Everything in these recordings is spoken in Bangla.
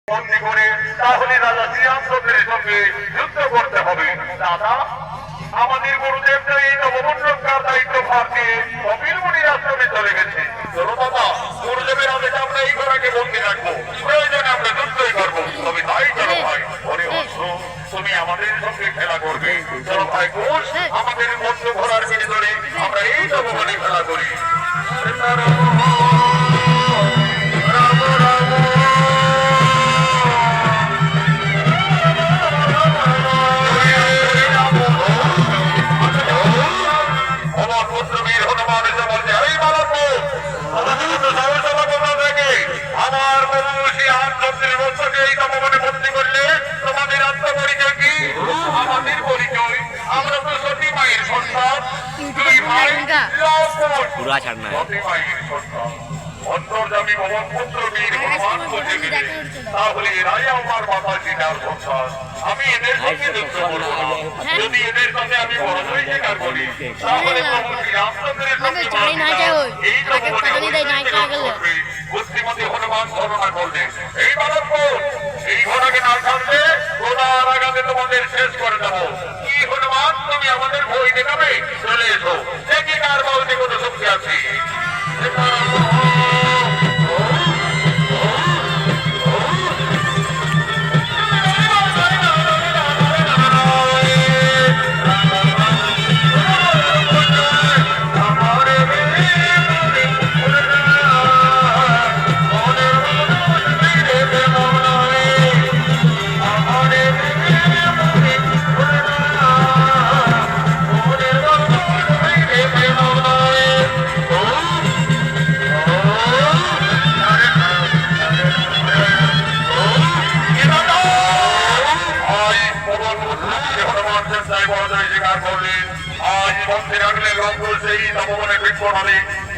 বন্দী করে তাহলে রাজা শ্রীরামচন্দ্রের সঙ্গে যুদ্ধ করতে হবে। দাদা, আমাদের গুরুদেবটা এই নবমন রক্ষার দায়িত্ব ভার দিয়ে কপিল মুনির আশ্রমে চলে গেছে। চলো দাদা, গুরুদেবের আদেশে আমরা এই ঘোড়াকে বন্দী রাখবো, প্রয়োজনে আমরা যুদ্ধই করবো। তবে তাই চলো ভাই, ওরে অশ্ব, তুমি আমাদের সঙ্গে খেলা করবে। চলো ভাই ঘোষ, আমাদের মধ্য ঘোড়ার পিঠে ধরে আমরা এই নবমনে খেলা করি। पूरा छाड़ना है। অন্তর্যামী ভগবান পুত্র বীর হনুমান বলতে গেলে তাহলে এরাই আমার মাতা পিতার সন্তান। আমি এদের সঙ্গে যুদ্ধ করবো না। যদি এদের সাথে আমি বড় হয়ে স্বীকার করি, তাহলে প্রভু শ্রীরামচন্দ্রের সঙ্গে এই বুদ্ধিমতী হনুমান ঘটনা করলেন। এই বালক, এই ঘোড়াকে না ছাড়লে ঘোড়ার আঘাতে তোমাদের শেষ করে দেবো। কি হনুমান, তুমি আমাদের ভয় দেখাবে? চলে এসো, দেখি কার বলতে কোনো শক্তি আছে।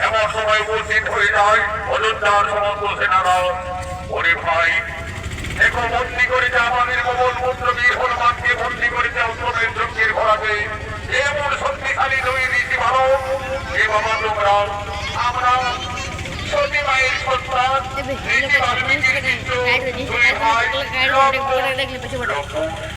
এমন সময় উপস্থিত হয়ে যায় অযোধ্যার সমস্ত সেনারা। ওরে ভাই, দেখো, বন্দী করেছে আমাদের মোগল পুত্র বীর হনুমানকে, বন্দী করেছে অন্তরের যজ্ঞের ঘোড়াকে। এমন শক্তিশালী দুই ঋষি ভারত, এ বাবা তোমরা, আমরা সতী মায়ের সন্তান ঋষি বাল্মীকির শিষ্য দুই ভাই